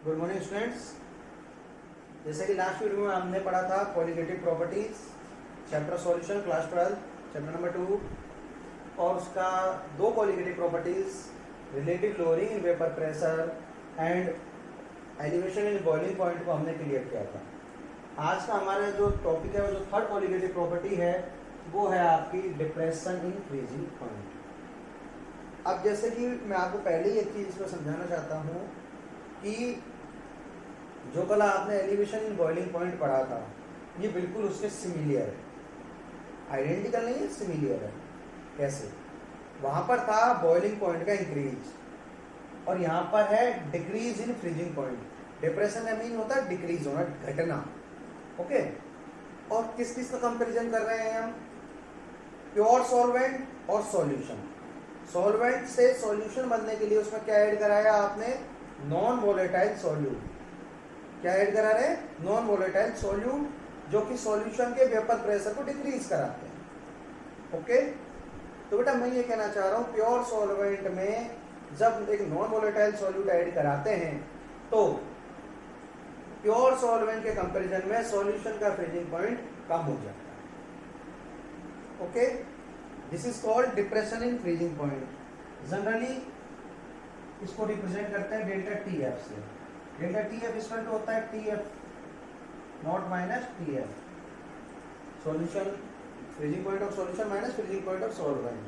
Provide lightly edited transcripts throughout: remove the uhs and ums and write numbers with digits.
Good morning students. जैसे कि last video में हमने पढ़ा था qualitative properties chapter solution class 12 chapter number 2 और उसका दो qualitative properties relative lowering in vapour pressure and elevation in boiling point को हमने क्लियर किया था। आज का हमारा जो टॉपिक है वो जो थर्ड क्वालिटेटिव प्रॉपर्टी है वो है आपकी डिप्रेशन इन फ्रीजिंग पॉइंट। अब जैसे कि मैं आपको पहले ही एक चीज इसमें समझाना चाहता हूँ कि जो कल आपने एलिवेशन इन बॉइलिंग पॉइंट पढ़ा था ये बिल्कुल उसके सिमिलियर है, आइडेंटिकल नहीं है, सिमिलियर है। कैसे? वहां पर था बॉइलिंग पॉइंट का इंक्रीज और यहाँ पर है decrease in freezing point. Depression का मीन होता है डिक्रीज होना, घटना। ओके, और किस किस का कंपैरिजन कर रहे हैं हम? प्योर सॉल्वेंट और सॉल्यूशन। सॉल्वेंट से सॉल्यूशन बनने के लिए उसमें क्या ऐड कराया आपने? Non volatile solute. क्या ऐड करा रहे? नॉन वोलेटाइल सॉल्यूट जो कि सॉल्यूशन के वेपर प्रेशर को डिक्रीज कराते हैं। ओके, तो बेटा मैं ये कहना चाह रहा हूँ प्योर सॉल्वेंट में जब एक नॉन वोलेटाइल सॉल्यूट ऐड कराते हैं तो प्योर सॉल्वेंट के कंपैरिजन में सॉल्यूशन का फ्रीजिंग पॉइंट कम हो जाता है। Okay, this is called depression in freezing point. Generally इसको रिप्रेजेंट करते हैं डेल्टा टी एफ से। Delta T F equal to होता है T F not minus T F, solution freezing point of solution minus freezing point of solvent,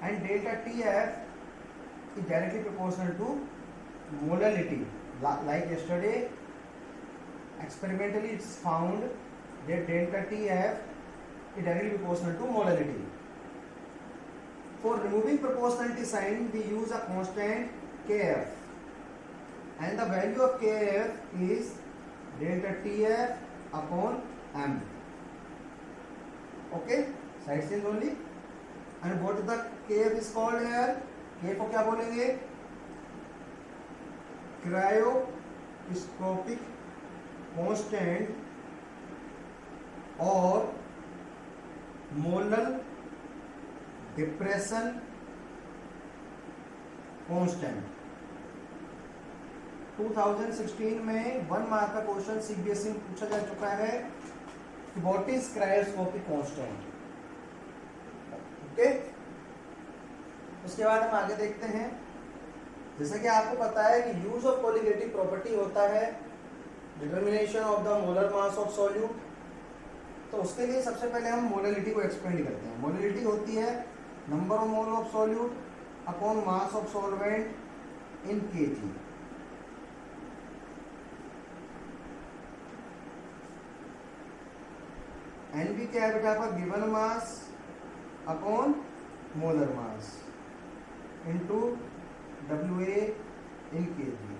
and delta T F is directly proportional to molality. Like yesterday, experimentally it's found that delta TF is directly proportional to molality. For removing proportionality sign, we use a constant Kf, and the value of Kf is delta TF upon m. Okay, side change only. And what the Kf is called here? Kf को क्या बोलेंगे? Cryoscopic constant और molar depression constant. 2016 में 1 mark का question CBSE में पूछा जा चुका है, what is cryoscopic constant. Okay, उसके बाद हम आगे देखते हैं। जैसे कि आपको पता है कि यूज ऑफ कोलिगेटिव प्रॉपर्टी होता है determination of the molar mass of solute. तो उसके लिए सबसे पहले हम मोलैलिटी को एक्सपेंड करते हैं। मोलैलिटी होती है number of mole of solute upon mass of solvent in KG. NB क्या है बेटा आपका? Given mass upon molar mass into WA in KG.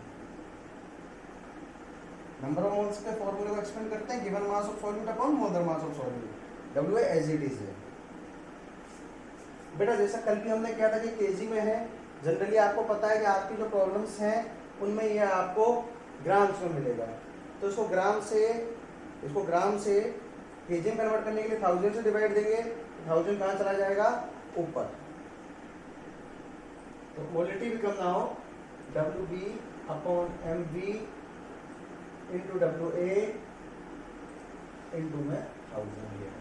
Number of moles के फॉर्मूले को एक्सपेंड करते हैं given mass of solute upon molar mass of solute. WA as it is है बेटा। जैसा कल भी हमने किया था कि केजी में है। जनरली आपको पता है कि आपकी जो प्रॉब्लम्स हैं उनमें ये आपको ग्राम्स में मिलेगा, तो इसको ग्राम से केजी में कन्वर्ट करने के लिए 1000 से डिवाइड देंगे। 1000 कहाँ चला जाएगा? ऊपर। तो molality become now WB upon MV into WA into में 1000 here.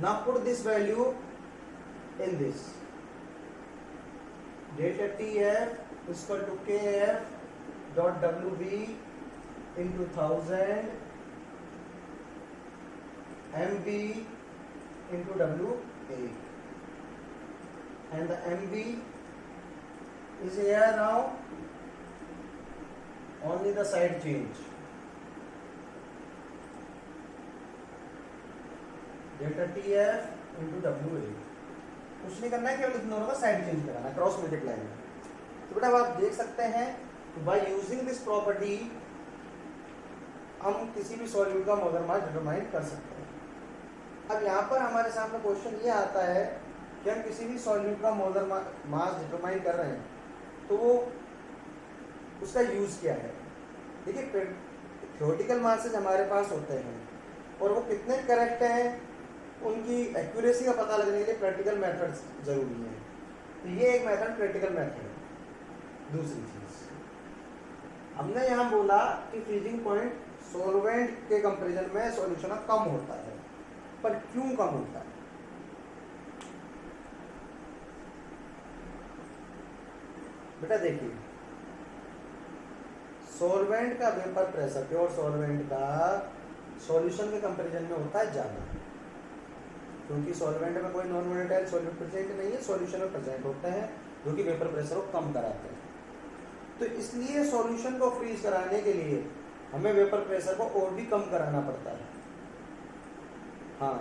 Now put this value in this. Delta TF is equal to KF dot WB into 1000 MV into WA, and the MV is here now, only the side change. Delta TF into WA, कुछ नहीं करना है, केवल इन दोनों का side change कराना, cross multiply में। तो बेटा आप देख सकते हैं बाय यूजिंग दिस प्रॉपर्टी हम किसी भी सॉल्यूट का मोलर मास डिटरमाइन कर सकते हैं। अब यहाँ पर हमारे सामने क्वेश्चन ये आता है कि हम किसी भी सॉल्यूट का मोलर मास डिटरमाइन कर रहे हैं तो वो उसका यूज क्या है। देखिए थ्योरेटिकल मासेस हमारे पास होते हैं और वो कितने करेक्ट हैं उनकी एक्यूरेसी का पता लगने के लिए प्रैक्टिकल मेथड्स जरूरी है। तो ये एक मेथड प्रैक्टिकल मेथड है दूसरी चीज हमने यहाँ बोला कि फ्रीजिंग पॉइंट सॉल्वेंट के कंपैरिजन में सॉल्यूशन कम होता है, पर क्यों कम होता है? बेटा देखिए, सॉल्वेंट का वेपर प्रेशर, प्योर सॉल्वेंट का सॉल्यूशन के कंपैरिजन में होता है ज़्यादा, क्योंकि सॉल्वेंट में कोई नॉन वोलेटाइल सॉल्यूट प्रेजेंट नहीं है, सॉल्यूशन में प्रेजेंट होते हैं जो कि वेपर प्रेशर को कम कराते हैं। तो इसलिए सॉल्यूशन को फ्रीज कराने के लिए हमें वेपर प्रेशर को और भी कम कराना पड़ता है। हाँ,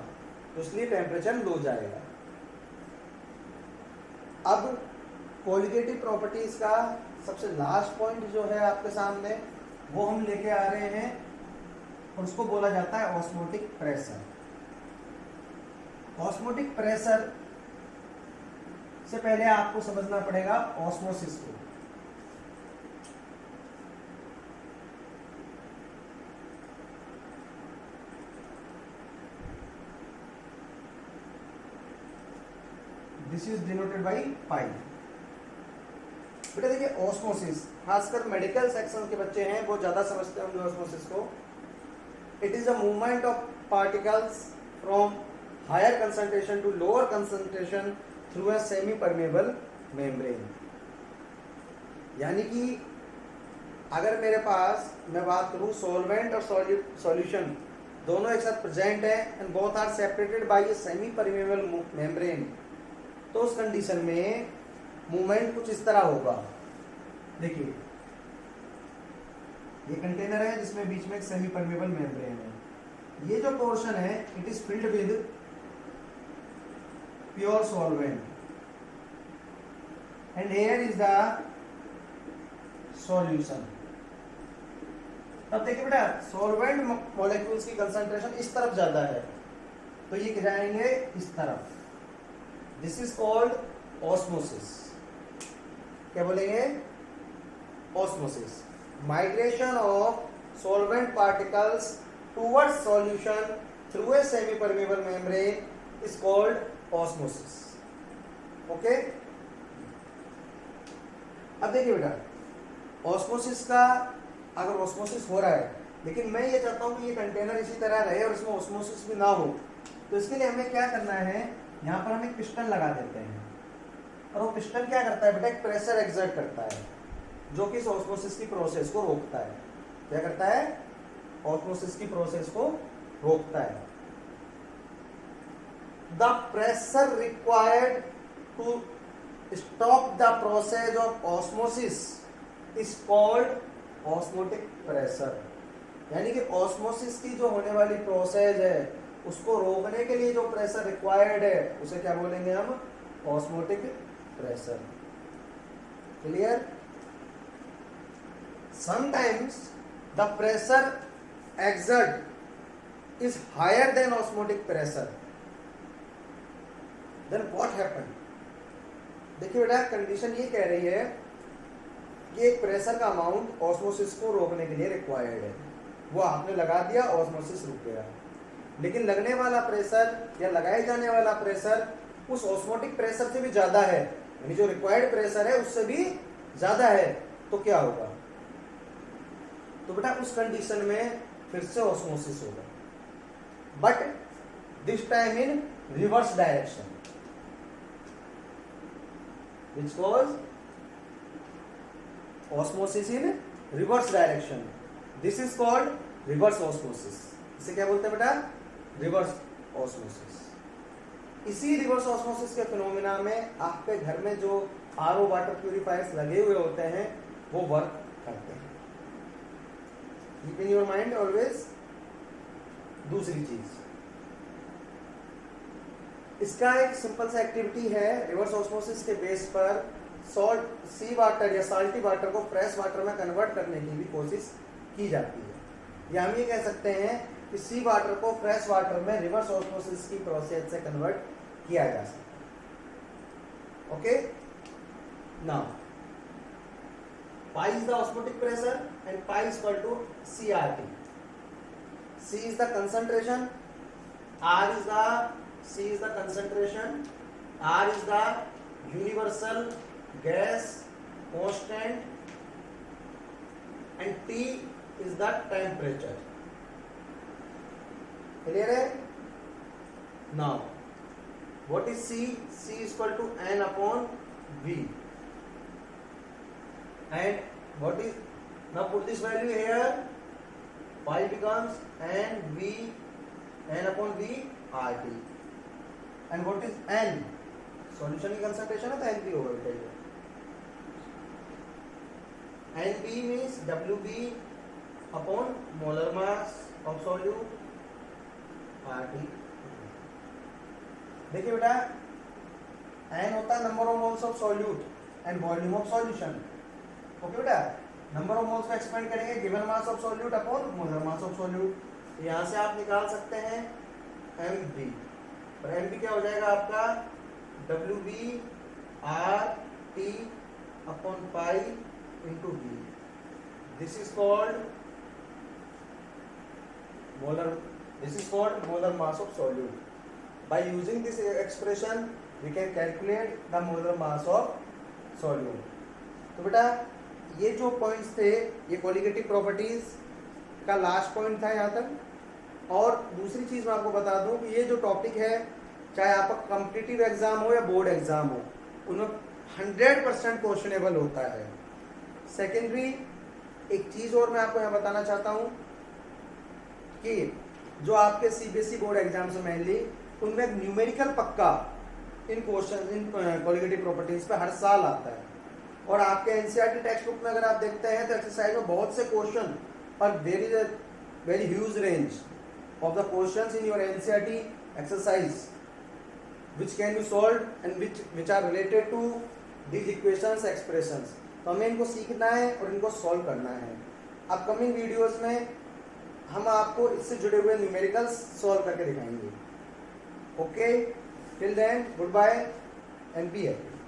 तो इसलिए टेम्परेचर लो जाएगा। अब कोलिगेटिव प्रॉपर्टीज का सबसे लास्ट पॉइंट जो है आपके सामने, वो हम लेके आ रहे हैं और उसको बोला जाता है ऑस्मोटिक प्रेशर। ऑस्मोटिक प्रेशर से पहले आपको समझना पड़ेगा ऑस्मोसिस को। This is denoted by pi. बेटा देखिए, ऑस्मोसिस खासकर मेडिकल सेक्शन के बच्चे हैं वो ज्यादा समझते होंगे ऑस्मोसिस को। It is a movement of particles from higher concentration to lower concentration through a semi permeable membrane. यानी कि अगर मेरे पास मैं बात करूं सॉल्वेंट और सॉल्यूशन दोनों एक साथ प्रेजेंट है and both are separated by a semi permeable membrane, तो उस कंडीशन में मूवमेंट कुछ इस तरह होगा। देखिए, ये कंटेनर है जिसमें बीच में एक सेमी परमेबल मेम्ब्रेन है। ये जो पोर्शन है it is filled with pure solvent and here is the solution. अब देखिए बेटा, सॉल्वेंट मॉलिक्यूल्स की कंसंट्रेशन इस तरफ ज्यादा है, तो ये जाएंगे इस तरफ। This is called osmosis. क्या बोलेंगे? Osmosis. Migration of solvent particles towards solution through a semi permeable membrane is called osmosis. Okay, अब देखिए बेटा, ऑस्मोसिस का अगर ऑस्मोसिस हो रहा है, लेकिन मैं ये चाहता हूं कि ये कंटेनर इसी तरह रहे और इसमें ऑस्मोसिस भी ना हो, तो इसके लिए हमें क्या करना है, यहाँ पर हम एक पिस्टन लगा देते हैं और वो पिस्टन क्या करता है बेटा, एक प्रेशर एक्सर्ट करता है जो कि इस ऑस्मोसिस की प्रोसेस को रोकता है। क्या करता है? ऑस्मोसिस की प्रोसेस को रोकता है। The pressure required to stop the process of osmosis is called osmotic pressure. यानी कि ऑस्मोसिस की जो होने वाली प्रोसेस है उसको रोकने के लिए जो प्रेशर रिक्वायर्ड है उसे क्या बोलेंगे हम? Osmotic pressure. Clear? Sometimes the pressure exert is higher than osmotic pressure, then what happen? देखिए बेटा, कंडीशन ये कह रही है कि एक प्रेशर का अमाउंट ऑस्मोसिस को रोकने के लिए रिक्वायर्ड है, वो आपने लगा दिया, ऑस्मोसिस रुक गया। लेकिन लगने वाला प्रेशर या लगाए जाने वाला प्रेशर उस ऑस्मोटिक प्रेशर से भी ज्यादा है, यानी जो रिक्वायर्ड प्रेशर है उससे भी ज्यादा है, तो क्या होगा? तो बेटा उस कंडीशन में फिर से ऑस्मोसिस होगा, but this time in reverse direction, which cause osmosis in reverse direction. This is called reverse osmosis. इसे क्या बोलते हैं बेटा? Reverse osmosis. इसी रिवर्स ऑस्मोसिस के फिनोमिना में आपके घर में जो आरओ वाटर प्यूरिफायर्स लगे हुए होते हैं वो वर्क करते हैं। Keep in your mind always. दूसरी चीज, इसका एक सिंपल सा एक्टिविटी है, रिवर्स ऑस्मोसिस के बेस पर सॉल्ट सी वाटर या साल्टी वाटर को फ्रेश वाटर में कन्वर्ट करने की भी कोशिश की जाती है। या हम ये कह सकते हैं कि सी वाटर को फ्रेश वाटर में रिवर्स ऑस्मोसिस की प्रोसेस से कन्वर्ट किया जा सकता है। Okay, now pi is the osmotic pressure and pi is equal to CRT. C is the concentration, C is the concentration, R is the universal gas constant is the temperature. Clear है? Now what is C? C is equal to N upon V, and what is, now put this value here, y becomes N upon V RT, and what is N? Solution की concentration है तो NP होगा बेटा। NP means WB upon molar mass of solute RT। देखिए बेटा, N होता है number of moles of solute and volume of solution. Okay बेटा, नंबर ऑफ मोल्स को एक्सपेंड करेंगे given mass of solute upon molar mass of solute. यहाँ से आप निकाल सकते हैं MB, और MB क्या हो जाएगा आपका WB RT upon pi into V। This is called molar mass of solute. By using this expression we can calculate the molar mass of solute। तो बेटा ये जो पॉइंट्स थे ये कोलिगेटिव प्रॉपर्टीज का लास्ट पॉइंट था यहाँ तक। और दूसरी चीज मैं आपको बता दूं कि ये जो टॉपिक है, चाहे आपका कॉम्पिटिटिव एग्जाम हो या बोर्ड एग्जाम हो, उनमें 100% क्वेश्चनेबल होता है। सेकेंडरी एक चीज और मैं आपको यहाँ बताना चाहता हूँ कि जो आपके CBSE बोर्ड एग्जाम से मेनली उनमें न्यूमेरिकल पक्का इन क्वेश्चन इन कोलिगेटिव प्रॉपर्टीज पे हर साल आता है। और आपके एनसीईआरटी टेक्स्ट बुक में अगर आप देखते हैं तो एक्सरसाइज में बहुत से क्वेश्चन, और there is a very huge range of the questions in your NCERT exercise which can be solved and which are related to these equations expressions. तो हमें इनको सीखना है और इनको सॉल्व करना है। अपकमिंग वीडियोस में हम आपको इससे जुड़े हुए न्यूमेरिकल्स सॉल्व करके दिखाएंगे। Okay, till then, goodbye and be happy.